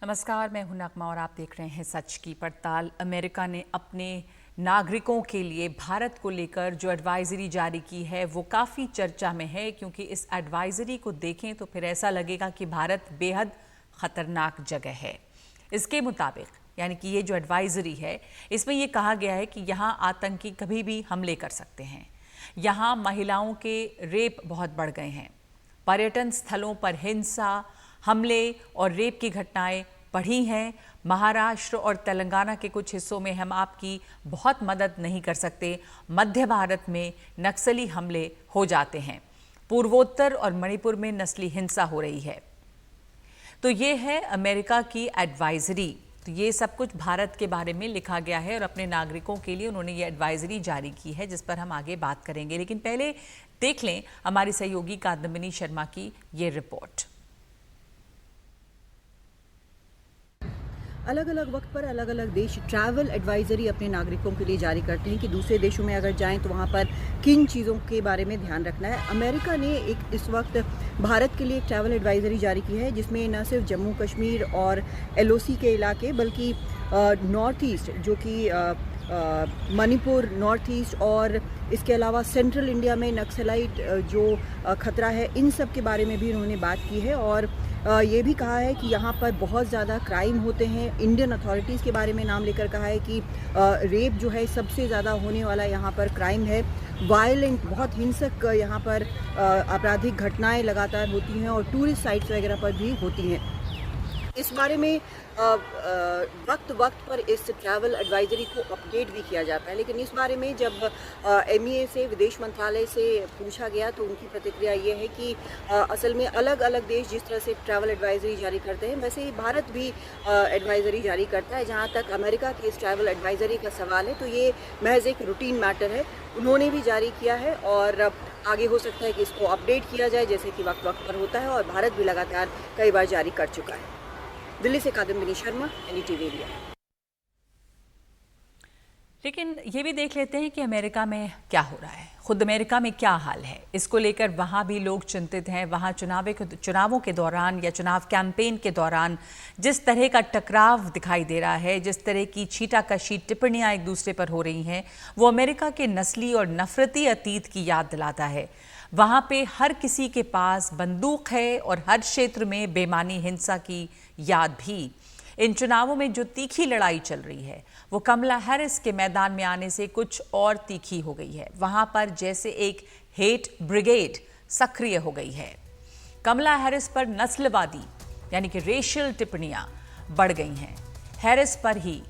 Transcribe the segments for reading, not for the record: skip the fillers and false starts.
नमस्कार, मैं हूं नगमा और आप देख रहे हैं सच की पड़ताल। अमेरिका ने अपने नागरिकों के लिए भारत को लेकर जो एडवाइजरी जारी की है वो काफ़ी चर्चा में है, क्योंकि इस एडवाइजरी को देखें तो फिर ऐसा लगेगा कि भारत बेहद ख़तरनाक जगह है। इसके मुताबिक यानी कि ये जो एडवाइजरी है इसमें ये कहा गया है कि यहाँ आतंकी कभी भी हमले कर सकते हैं। यहाँ महिलाओं के रेप बहुत बढ़ गए हैं। पर्यटन स्थलों पर हिंसा, हमले और रेप की घटनाएं बढ़ी हैं। महाराष्ट्र और तेलंगाना के कुछ हिस्सों में हम आपकी बहुत मदद नहीं कर सकते। मध्य भारत में नक्सली हमले हो जाते हैं। पूर्वोत्तर और मणिपुर में नस्ली हिंसा हो रही है। तो ये है अमेरिका की एडवाइजरी। तो ये सब कुछ भारत के बारे में लिखा गया है और अपने नागरिकों के लिए उन्होंने ये एडवाइजरी जारी की है, जिस पर हम आगे बात करेंगे। लेकिन पहले देख लें हमारी सहयोगी कादम्बिनी शर्मा की ये रिपोर्ट। अलग अलग वक्त पर अलग अलग देश ट्रैवल एडवाइजरी अपने नागरिकों के लिए जारी करते हैं कि दूसरे देशों में अगर जाएं तो वहां पर किन चीज़ों के बारे में ध्यान रखना है। अमेरिका ने इस वक्त भारत के लिए एक ट्रैवल एडवाइजरी जारी की है, जिसमें न सिर्फ जम्मू कश्मीर और LOC के इलाके बल्कि नॉर्थ ईस्ट जो कि मणिपुर, नॉर्थ ईस्ट और इसके अलावा सेंट्रल इंडिया में नक्सलाइट जो खतरा है, इन सब के बारे में भी उन्होंने बात की है। और ये भी कहा है कि यहाँ पर बहुत ज़्यादा क्राइम होते हैं। इंडियन अथॉरिटीज़ के बारे में नाम लेकर कहा है कि रेप जो है सबसे ज़्यादा होने वाला यहाँ पर क्राइम है। वायलेंट, बहुत हिंसक यहाँ पर आपराधिक घटनाएं लगातार होती हैं और टूरिस्ट साइट्स वगैरह पर भी होती हैं। इस बारे में वक्त पर इस ट्रैवल एडवाइजरी को अपडेट भी किया जाता है, लेकिन इस बारे में जब MEA से, विदेश मंत्रालय से पूछा गया तो उनकी प्रतिक्रिया ये है कि असल में अलग अलग देश जिस तरह से ट्रैवल एडवाइजरी जारी करते हैं वैसे ही भारत भी एडवाइजरी जारी करता है। जहाँ तक अमेरिका की इस ट्रैवल एडवाइजरी का सवाल है तो ये महज एक रूटीन मैटर है, उन्होंने भी जारी किया है और आगे हो सकता है कि इसको अपडेट किया जाए जैसे कि वक्त पर होता है, और भारत भी लगातार कई बार जारी कर चुका है। दिल्ली से कादम्बिनी शर्मा, NDTV इंडिया। लेकिन ये भी देख लेते हैं कि अमेरिका में क्या हो रहा है। खुद अमेरिका में क्या हाल है, इसको लेकर वहाँ भी लोग चिंतित हैं। वहाँ चुनावों के दौरान या चुनाव कैंपेन के दौरान जिस तरह का टकराव दिखाई दे रहा है, जिस तरह की छीटाकशी टिप्पणियाँ एक दूसरे पर हो रही हैं, वो अमेरिका के नस्ली और नफरती अतीत की याद दिलाता है। वहाँ पे हर किसी के पास बंदूक है और हर क्षेत्र में बेमानी हिंसा की याद भी। इन चुनावों में जो तीखी लड़ाई चल रही है वो कमला हैरिस के मैदान में आने से कुछ और तीखी हो गई है। वहां पर जैसे एक हेट ब्रिगेड सक्रिय हो गई है। कमला हैरिस पर नस्लवादी यानी कि रेशियल टिप्पणियां बढ़ गई हैं। हैरिस पर ही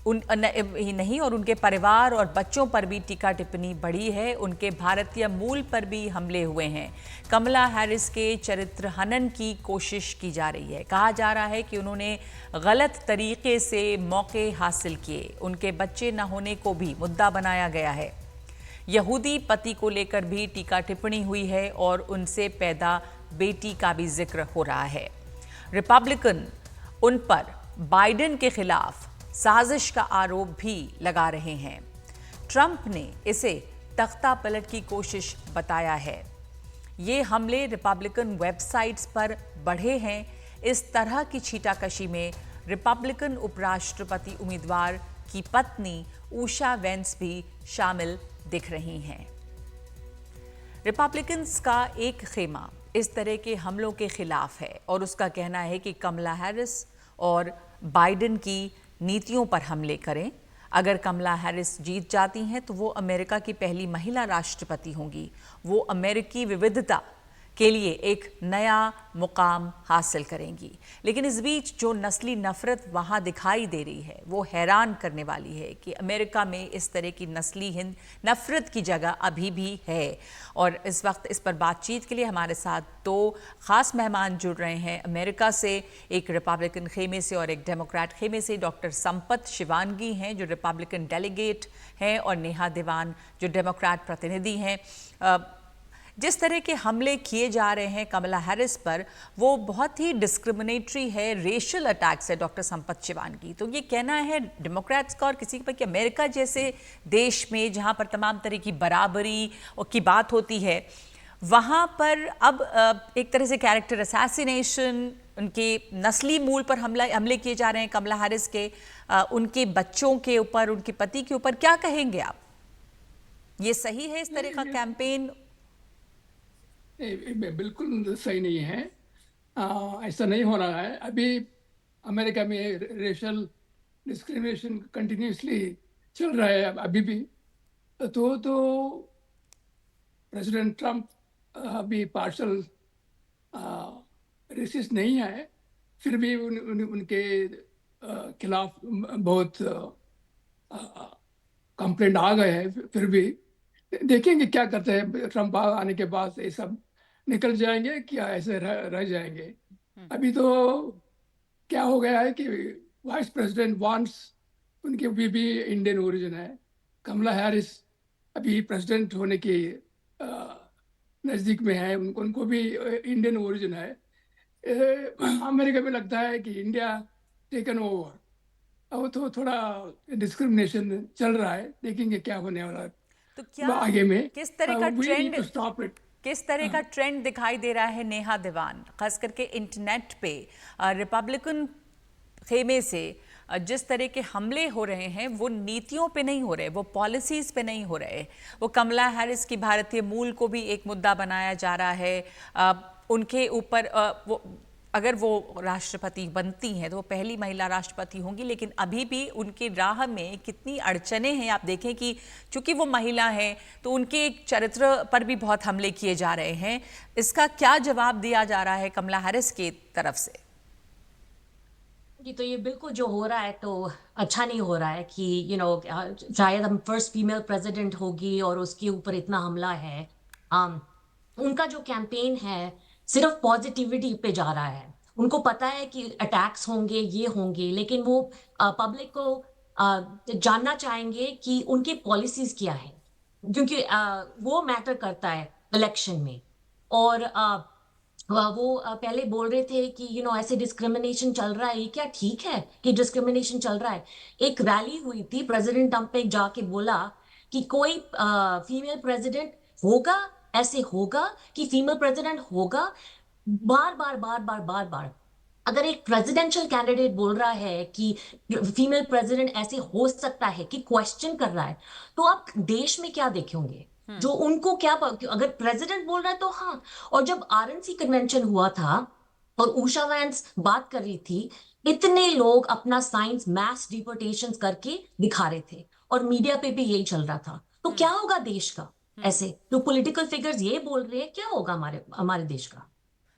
नहीं और उनके परिवार और बच्चों पर भी टीका टिप्पणी बढ़ी है। उनके भारतीय मूल पर भी हमले हुए हैं। कमला हैरिस के चरित्र हनन की कोशिश की जा रही है। कहा जा रहा है कि उन्होंने गलत तरीके से मौके हासिल किए। उनके बच्चे न होने को भी मुद्दा बनाया गया है। यहूदी पति को लेकर भी टीका टिप्पणी हुई है और उनसे पैदा बेटी का भी जिक्र हो रहा है। रिपब्लिकन उन पर बाइडेन के खिलाफ साजिश का आरोप भी लगा रहे हैं। ट्रंप ने इसे तख्ता पलट की कोशिश बताया है। ये हमले रिपब्लिकन वेबसाइट्स पर बढ़े हैं। इस तरह की छीटाकशी में रिपब्लिकन उपराष्ट्रपति उम्मीदवार की पत्नी उषा वेंस भी शामिल दिख रही हैं। रिपब्लिकन्स का एक खेमा इस तरह के हमलों के खिलाफ है और उसका कहना है कि कमला हैरिस और बाइडेन की नीतियों पर हमले करें। अगर कमला हैरिस जीत जाती हैं तो वो अमेरिका की पहली महिला राष्ट्रपति होंगी। वो अमेरिकी विविधता के लिए एक नया मुकाम हासिल करेंगी। लेकिन इस बीच जो नस्ली नफरत वहाँ दिखाई दे रही है वो हैरान करने वाली है कि अमेरिका में इस तरह की नस्ली नफरत की जगह अभी भी है। और इस वक्त इस पर बातचीत के लिए हमारे साथ दो ख़ास मेहमान जुड़ रहे हैं। अमेरिका से एक रिपब्लिकन खेमे से और एक डेमोक्रेट खेमे से डॉक्टर संपत शिवानगी हैं जो रिपब्लिकन डेलीगेट हैं, और नेहा दीवान जो डेमोक्रेट प्रतिनिधि हैं। जिस तरह के हमले किए जा रहे हैं कमला हैरिस पर वो बहुत ही डिस्क्रिमिनेटरी है, रेशियल अटैक्स है डॉक्टर संपत शिवानगी। तो ये कहना है डेमोक्रेट्स का और किसी पर कि अमेरिका जैसे देश में जहां पर तमाम तरह की बराबरी और की बात होती है वहाँ पर अब एक तरह से कैरेक्टर असैसिनेशन, उनके नस्ली मूल पर हमले किए जा रहे हैं कमला हैरिस के, उनके बच्चों के ऊपर, उनके पति के ऊपर, क्या कहेंगे आप? ये सही है इस तरह का कैंपेन? बिल्कुल सही नहीं है। ऐसा नहीं हो रहा है। अभी अमेरिका में रेशल डिस्क्रिमिनेशन कंटिन्यूसली चल रहा है अभी भी। तो प्रेसिडेंट ट्रम्प अभी पार्शल रेसिस्ट नहीं है, फिर भी उनके खिलाफ बहुत कंप्लेंट आ गए हैं। फिर भी देखेंगे क्या करते हैं। ट्रम्प आने के बाद ये सब निकल जाएंगे, क्या ऐसे रह जाएंगे। अभी तो क्या हो गया है कि वाइस प्रेसिडेंट वांस, उनकी भी इंडियन ओरिजिन है। कमला हैरिस अभी प्रेसिडेंट होने के नज़दीक में है, उनको भी इंडियन ओरिजिन है। अमेरिका में लगता है कि इंडिया टेकन ओवर। अब तो थोड़ा डिस्क्रिमिनेशन चल रहा है, देखेंगे क्या होने वाला है तो क्या आगे में। किस तरह का we need trend, to stop it. किस तरह का ट्रेंड दिखाई दे रहा है नेहा दीवान, खास करके इंटरनेट पे रिपब्लिकन खेमे से जिस तरह के हमले हो रहे हैं वो नीतियों पे नहीं हो रहे, वो पॉलिसीज पे नहीं हो रहे। वो कमला हैरिस की भारतीय मूल को भी एक मुद्दा बनाया जा रहा है। उनके ऊपर वो अगर वो राष्ट्रपति बनती हैं तो वो पहली महिला राष्ट्रपति होंगी, लेकिन अभी भी उनकी राह में कितनी अड़चने हैं। आप देखें कि चूंकि वो महिला हैं तो उनके एक चरित्र पर भी बहुत हमले किए जा रहे हैं। इसका क्या जवाब दिया जा रहा है कमला हैरिस की तरफ से? जी, तो ये बिल्कुल जो हो रहा है तो अच्छा नहीं हो रहा है कि शायद हम फर्स्ट फीमेल प्रेसिडेंट होगी और उसके ऊपर इतना हमला है। उनका जो कैंपेन है सिर्फ पॉजिटिविटी पे जा रहा है। उनको पता है कि अटैक्स होंगे, ये होंगे, लेकिन वो पब्लिक को जानना चाहेंगे कि उनकी पॉलिसीज क्या है, क्योंकि वो मैटर करता है इलेक्शन में। और वो पहले बोल रहे थे कि ऐसे डिस्क्रिमिनेशन चल रहा है, ये क्या ठीक है कि डिस्क्रिमिनेशन चल रहा है? एक रैली हुई थी, प्रेसिडेंट ट्रम्प ने जाके बोला कि कोई फीमेल प्रेसिडेंट होगा, ऐसे होगा कि फीमेल प्रेसिडेंट होगा। बार बार बार बार बार बार अगर एक प्रेसिडेंशियल कैंडिडेट बोल रहा है कि फीमेल प्रेसिडेंट ऐसे हो सकता है, कि क्वेश्चन कर रहा है, तो आप देश में क्या देखेंगे? जो उनको क्या अगर प्रेसिडेंट बोल रहा है तो हाँ। और जब आरएनसी कन्वेंशन हुआ था और उषा वैंस बात कर रही थी, इतने लोग अपना साइंस मैथ डिपोर्टेशन करके दिखा रहे थे और मीडिया पे भी यही चल रहा था। तो क्या होगा देश का? ऐसे जो पॉलिटिकल फिगर्स ये बोल रहे हैं, क्या होगा हमारे हमारे देश का?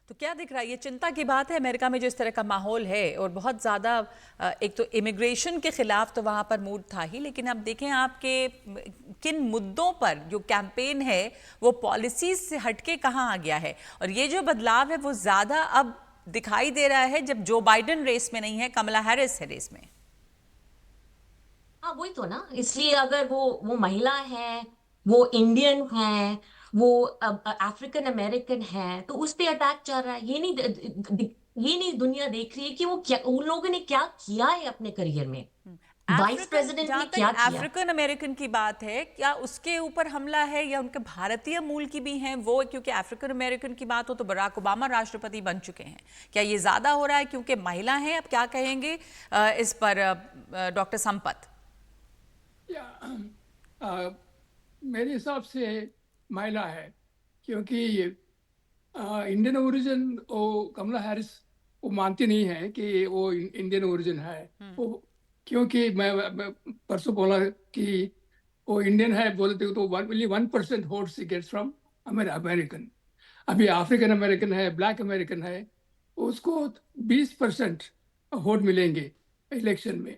तो क्या दिख रहा है? ये चिंता की बात है अमेरिका में जो इस तरह का माहौल है, और बहुत ज़्यादा एक तो इमिग्रेशन के खिलाफ तो वहाँ पर मूड था ही, लेकिन अब देखें आपके किन मुद्दों पर जो कैंपेन है वो पॉलिसीज से हटके कहाँ आ गया है। और ये जो बदलाव है वो ज़्यादा अब दिखाई दे रहा है जब जो बाइडेन रेस में नहीं है, कमला हैरिस है रेस में। हाँ, वही तो ना। इसलिए अगर वो महिला है, वो इंडियन है, वो अफ्रीकन अमेरिकन है, तो उस पे अटैक चल रहा है। ये नहीं दुनिया देख रही है कि वो क्या, उन लोगों ने क्या किया है अपने करियर में। वाइस अफ्रीकन, प्रेसिडेंट जहां ने तक क्या किया? अफ्रीकन अमेरिकन की बात है, क्या उसके ऊपर हमला है या उनके भारतीय मूल की भी हैं वो? क्योंकि अफ्रीकन अमेरिकन की बात हो तो बराक ओबामा राष्ट्रपति बन चुके हैं। क्या ये ज्यादा हो रहा है क्योंकि महिला हैं? अब क्या कहेंगे इस पर डॉक्टर संपत? मेरे हिसाब से महिला है, क्योंकि इंडियन ओरिजिन वो कमला हैरिस वो मानती नहीं है कि वो इंडियन ओरिजिन है। वो क्योंकि मैं परसों बोला कि वो इंडियन है बोलते तो only 1% votes gets from American. अभी अफ्रीकन अमेरिकन है, ब्लैक अमेरिकन है, उसको 20% वोट मिलेंगे इलेक्शन में।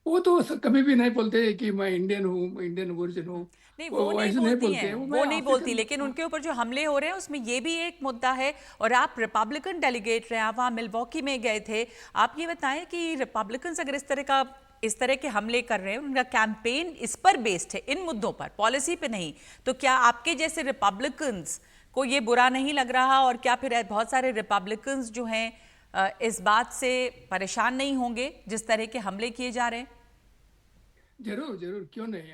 वो तो कभी भी नहीं बोलते कि मैं इंडियन हूँ, इंडियन ओरिजिन हूँ। नहीं, वो नहीं ऐसे बोलती बोलते हैं, वो वो नहीं बोलती, अफ्रीकन। लेकिन उनके ऊपर जो हमले हो रहे हैं उसमें ये भी एक मुद्दा है। और आप रिपब्लिकन डेलीगेट रहे, आप वहाँ मिल्वॉकी में गए थे, आप ये बताएं कि रिपब्लिकन्स अगर इस तरह के हमले कर रहे हैं, उनका कैंपेन इस पर बेस्ड है, इन मुद्दों पर, पॉलिसी पे नहीं, तो क्या आपके जैसे रिपब्लिकन्स को ये बुरा नहीं लग रहा? और क्या फिर बहुत सारे रिपब्लिकन्स जो हैं इस बात से परेशान नहीं होंगे जिस तरह के हमले किए जा रहे हैं? जरूर जरूर, क्यों नहीं।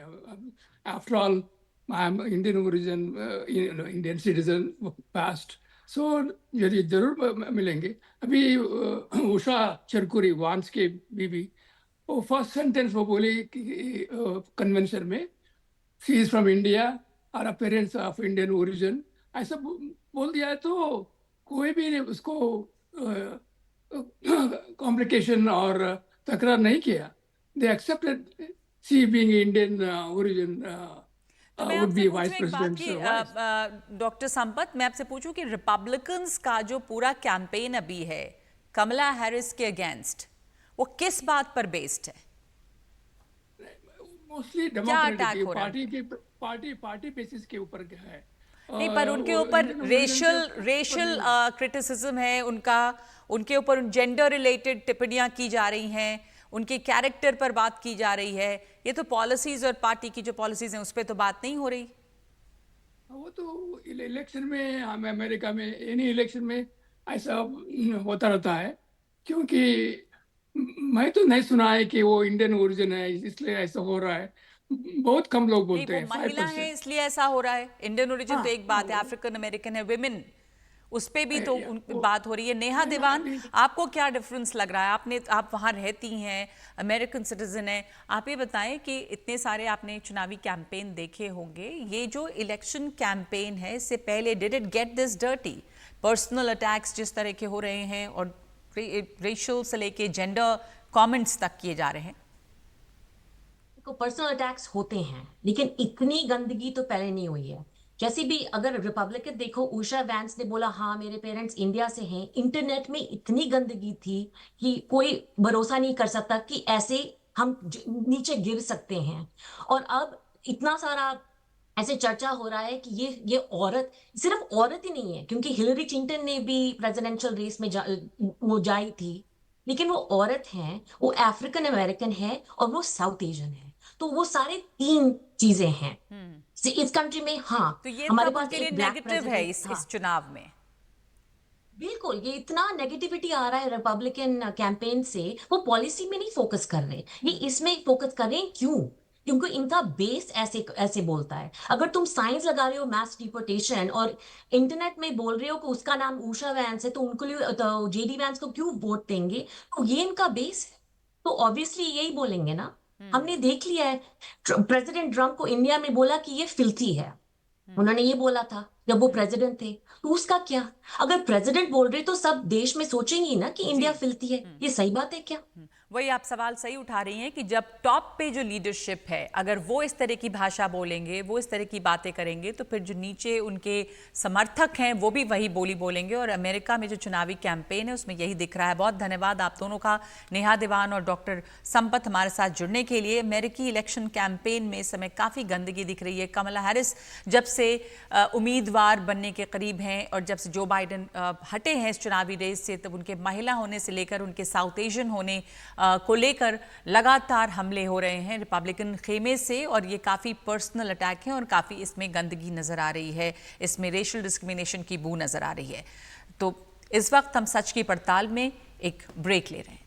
After all I am Indian origin, Indian citizen past, so ये जरूर मिलेंगे। अभी उषा चरकुरी, वांस के बीबी, वो फर्स्ट सेंटेंस वो बोली कि कन्वेंशन में, शी इज फ्रॉम इंडिया और a parents of Indian origin, ऐसा बोल दिया है तो कोई भी उसको कॉम्प्लिकेशन और तकरार नहीं किया। They accepted she being Indian origin तो मैं वुड आपसे बी पूछूं वाइस एक बात कि प्रेसिडेंट। डॉक्टर संपत, मैं आपसे पूछूं कि रिपब्लिकन्स का जो पूरा कैंपेन अभी है कमला हैरिस के अगेंस्ट, वो किस बात पर बेस्ड है? मोस्टली क्या अटैक डेमोक्रेटिक हो रहा है? पार्टी बेसिस के ऊपर है। नहीं, पर उनके ऊपर रेशियल क्रिटिसिज्म है उनका, उनके ऊपर जेंडर रिलेटेड टिप्पणियां की जा रही हैं, उनके कैरेक्टर पर बात की जा रही है। ये तो पॉलिसीज और पार्टी की जो पॉलिसीज हैं उस पर तो बात नहीं हो रही। वो तो इलेक्शन में, हम अमेरिका में एनी इलेक्शन में ऐसा होता रहता है, क्योंकि मैं तो नहीं सुना है कि वो इंडियन ओरिजिन है इसलिए ऐसा हो रहा है। बहुत कम लोग नहीं, बोलते वो हैं, महिला है 5%। इसलिए ऐसा हो रहा है। इंडियन ओरिजिन हाँ, तो एक बात है, अफ्रीकन अमेरिकन है, विमेन, उस पे भी तो वो बात हो रही है। नेहा दीवान, अभी आपको क्या डिफरेंस लग रहा है? आप वहां रहती हैं, अमेरिकन सिटीजन हैं, आप ये बताएं कि इतने सारे आपने चुनावी कैंपेन देखे होंगे, ये जो इलेक्शन कैंपेन है इससे पहले did it get this dirty? Personal attacks जिस तरह के हो रहे हैं और रेशियल से लेके जेंडर कमेंट्स तक किए जा रहे हैं। को पर्सनल अटैक्स होते हैं, लेकिन इतनी गंदगी तो पहले नहीं हुई है। जैसे भी अगर रिपब्लिकन देखो, उषा वैंस ने बोला हाँ मेरे पेरेंट्स इंडिया से हैं। इंटरनेट में इतनी गंदगी थी कि कोई भरोसा नहीं कर सकता कि ऐसे हम नीचे गिर सकते हैं। और अब इतना सारा ऐसे चर्चा हो रहा है कि ये औरत, सिर्फ औरत ही नहीं है, क्योंकि हिलरी क्लिंटन ने भी प्रेसिडेंशियल रेस में वो जाई थी, लेकिन वो औरत है, वो अफ्रीकन अमेरिकन है और वो साउथ एशियन है। तो वो सारे तीन चीजें हैं इस कंट्री में। हाँ, तो ये हमारे सब पास उनके लिए एक ब्लैक नेगेटिव है प्रेसिडेंट था। इस चुनाव में। बिल्कुल, ये इतना नेगेटिविटी आ रहा है रिपब्लिकन कैंपेन से, वो पॉलिसी में नहीं फोकस कर रहे, ये इसमें फोकस कर रहे हैं। क्यों? क्योंकि इनका बेस ऐसे ऐसे बोलता है। अगर तुम साइंस लगा रहे हो मास डिपोर्टेशन और इंटरनेट में बोल रहे हो कि उसका नाम उषा वैंस है, तो उनको लिए तो जेडी वैंस को क्यों वोट देंगे? तो ये इनका बेस है, तो ऑब्वियसली यही बोलेंगे ना। हमने देख लिया है, प्रेसिडेंट ट्रम्प को इंडिया में बोला कि ये फिल्थी है, उन्होंने ये बोला था जब वो प्रेसिडेंट थे। तो उसका क्या? अगर प्रेसिडेंट बोल रहे तो सब देश में सोचेंगे ना कि इंडिया फिल्थी है। ये सही बात है क्या? वही आप सवाल सही उठा रही हैं कि जब टॉप पे जो लीडरशिप है, अगर वो इस तरह की भाषा बोलेंगे, वो इस तरह की बातें करेंगे, तो फिर जो नीचे उनके समर्थक हैं वो भी वही बोली बोलेंगे। और अमेरिका में जो चुनावी कैंपेन है उसमें यही दिख रहा है। बहुत धन्यवाद आप दोनों का, नेहा दीवान और डॉक्टर संपत, हमारे साथ जुड़ने के लिए। अमेरिकी इलेक्शन कैंपेन में इस समय काफ़ी गंदगी दिख रही है। कमला हैरिस जब से उम्मीदवार बनने के करीब हैं और जब से जो बाइडेन हटे हैं इस चुनावी रेस से, तब उनके महिला होने से लेकर उनके साउथ एशियन होने को लेकर लगातार हमले हो रहे हैं रिपब्लिकन खेमे से। और ये काफ़ी पर्सनल अटैक हैं और काफ़ी इसमें गंदगी नज़र आ रही है, इसमें रेशियल डिस्क्रिमिनेशन की बू नज़र आ रही है। तो इस वक्त हम सच की पड़ताल में एक ब्रेक ले रहे हैं।